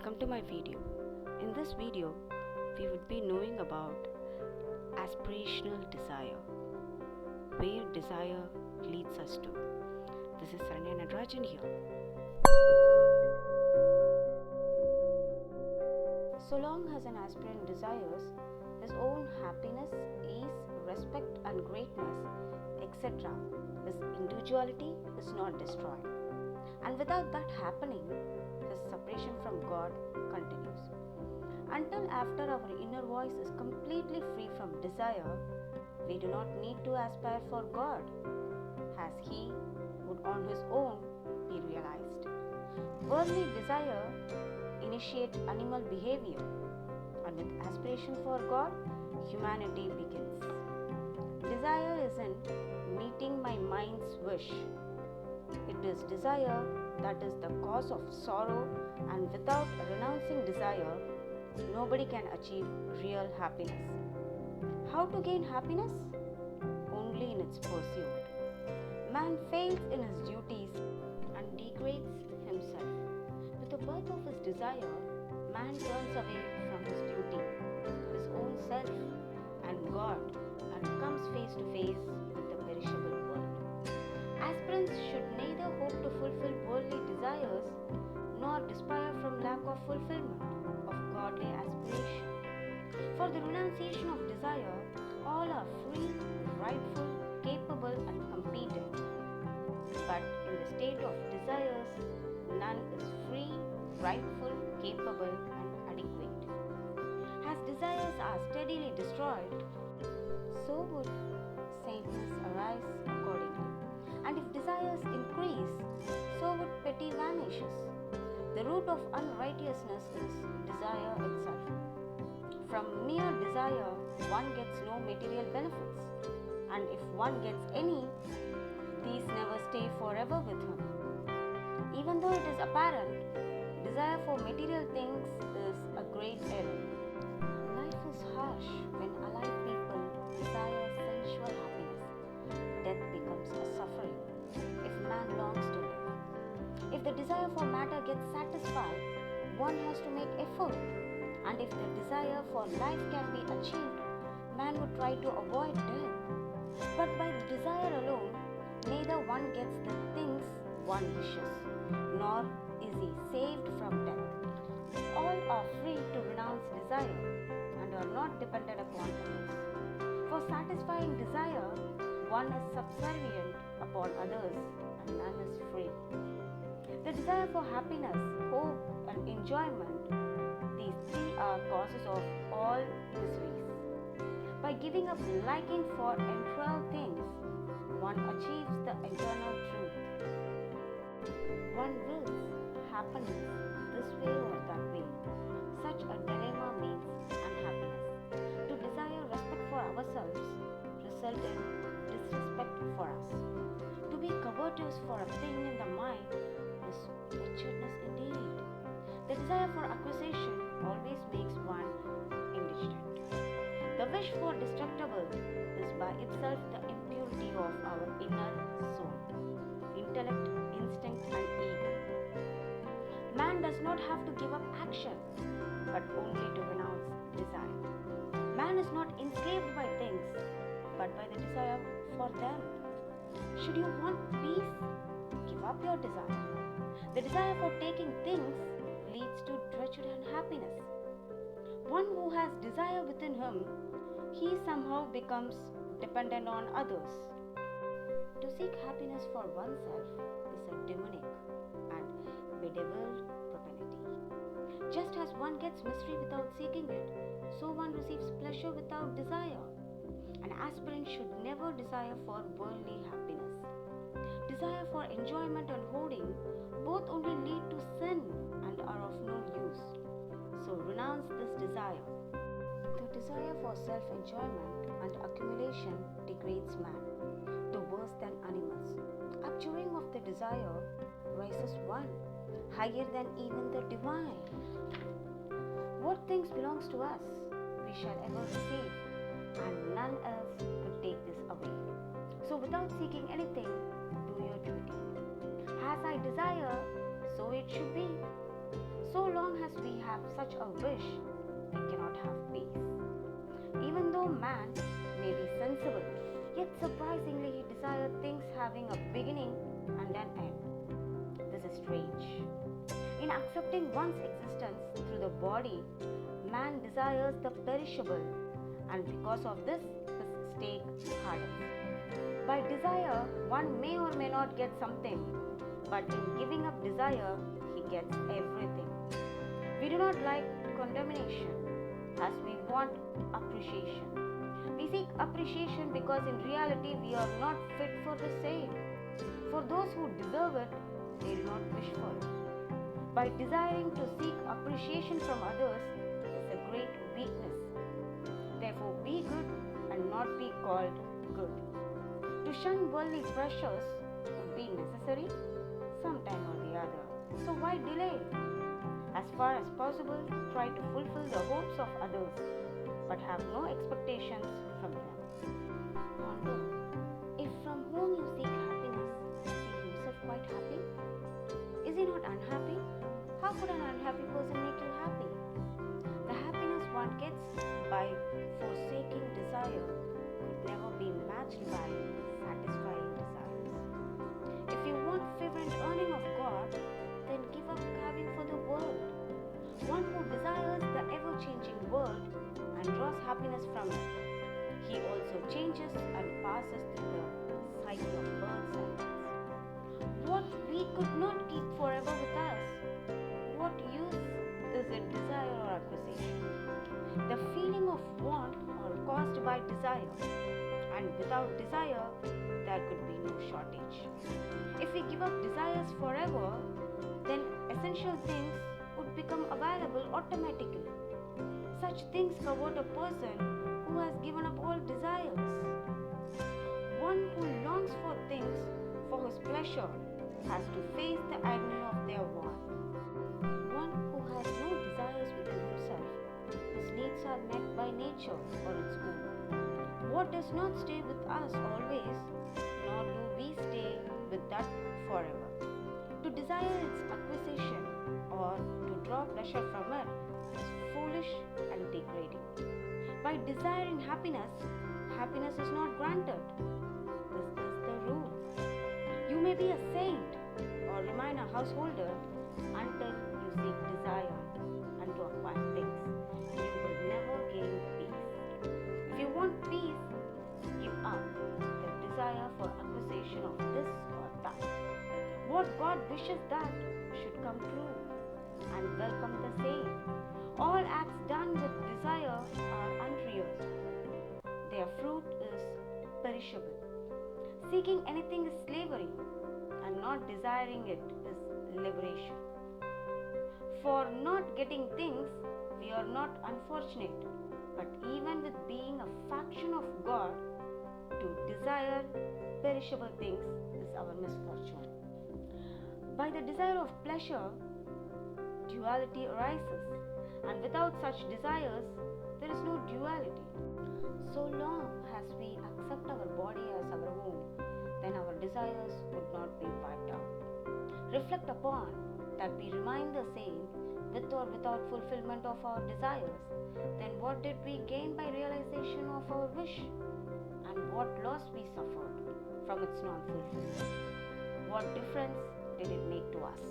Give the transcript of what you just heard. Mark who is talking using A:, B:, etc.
A: Welcome to my video. In this video, we would be knowing about aspirational desire, where desire leads us to. This is Saranya Natarajan here. So long as an aspirant desires his own happiness, ease, respect and greatness, etc., his individuality is not destroyed. And without that happening, his separation from God continues. Until after our inner voice is completely free from desire, we do not need to aspire for God, as He would on His own be realized. Worldly desire initiates animal behavior, and with aspiration for God, humanity begins. Desire isn't meeting my mind's wish. It is desire that is the cause of sorrow, and without renouncing desire, nobody can achieve real happiness. How to gain happiness? Only in its pursuit. Man fails in his duties and degrades himself. With the birth of his desire, man turns away from his duty, his own self, and God, and comes face to face with the perishable world. Aspirants should neither hope to fulfill worldly desires nor despair from lack of fulfillment of godly aspiration. For the renunciation of desire, all are free, rightful, capable, and competent. But in the state of desires, none is free, rightful, capable, and adequate. As desires are steadily destroyed, so would saintness arise accordingly. And if desires increase, so would pity vanishes. The root of unrighteousness is desire itself. From mere desire, one gets no material benefits, and if one gets any, these never stay forever with him. Even though it is apparent, desire for material things is a great error. Life is harsh when alive people desire sensual happiness. Death becomes a suffering if man longs to live. If the desire for matter gets satisfied, one has to make effort. And if the desire for life can be achieved, man would try to avoid death. But by the desire alone, neither one gets the things one wishes, nor is he saved from death. All are free to renounce desire and are not dependent upon others. For satisfying desire, one is subservient upon others and none is free. The desire for happiness, hope, and enjoyment, these three are causes of all miseries. By giving up liking for enthralled things, one achieves the eternal truth. One wills happiness this way or that way. Such a dilemma means unhappiness. To desire respect for ourselves result in disrespect for us. To be covetous for a thing in the mind is wretchedness indeed. The desire for acquisition always makes one indigent. The wish for destructible is by itself the impurity of our inner soul, intellect, instinct, and ego. Man does not have to give up action, but only to renounce desire. Man is not enslaved by things, but by the desire for them. Should you want peace? Give up your desire. The desire for taking things leads to wretched unhappiness. One who has desire within him, he somehow becomes dependent on others. To seek happiness for oneself is a demonic and bedeviled propensity. Just as one gets misery without seeking it, so one receives pleasure without desire. An aspirant should never desire for worldly happiness. Desire for enjoyment and hoarding both only lead to sin and are of no use. So renounce this desire. The desire for self-enjoyment and accumulation degrades man to worse than animals. Abjuring of the desire rises one higher than even the divine. What things belongs to us, we shall ever receive, and none else could take this away. So without seeking anything, do your duty. As I desire, so it should be. So long as we have such a wish, we cannot have peace. Even though man may be sensible, yet surprisingly he desires things having a beginning and an end. This is strange. In accepting one's existence through the body, man desires the perishable, and because of this, his stake hardens. By desire, one may or may not get something, but in giving up desire, he gets everything. We do not like condemnation, as we want appreciation. We seek appreciation because in reality we are not fit for the same. For those who deserve it, they do not wish for it. By desiring to seek appreciation from others is a great weakness. Therefore, be good and not be called good. To shun worldly pressures would be necessary sometime or the other. So why delay? As far as possible, try to fulfill the hopes of others, but have no expectations from them. Ponder, if from whom you seek happiness, is he himself quite happy? Is he not unhappy? How could an unhappy person make you happy? The happiness one gets by forsaking desire could never be matched by satisfying desires. If you want fervent earning of God, then give up carving for the world. One who desires the ever-changing world and draws happiness from it, he also changes and passes through the cycle of births and deaths. What we could not keep forever with us, what use is it desire or acquisition? The feeling of want are caused by desire, and without desire, there could be no shortage. If we give up desires forever, then essential things would become available automatically. Such things convert a person who has given up all desires. One who longs for things for his pleasure has to face the agony of their want. One who has no desires within himself, his needs are met by nature or in school. What does not stay with us always, nor do we stay with that forever. To desire its acquisition or to draw pleasure from it is foolish and degrading. By desiring happiness, happiness is not granted. This is the rule. You may be a saint or remain a householder until you seek desire and to acquire things. You will never gain peace. If you want peace, give up the desire for acquisition of this or that. What God wishes that should come true, and welcome the same. All acts done with desire are unreal. Their fruit is perishable. Seeking anything is slavery, and not desiring it is liberation. For not getting things, we are not unfortunate, but even with being a faction of God, to desire perishable things is our misfortune. By the desire of pleasure, duality arises, and without such desires, there is no duality. So long as we accept our body as our home, then our desires would not be wiped out. Reflect upon that we remain the same with or without fulfillment of our desires, then what did we gain by realization of our wish? And what loss we suffered from its non-fulfillment? What difference did it make to us?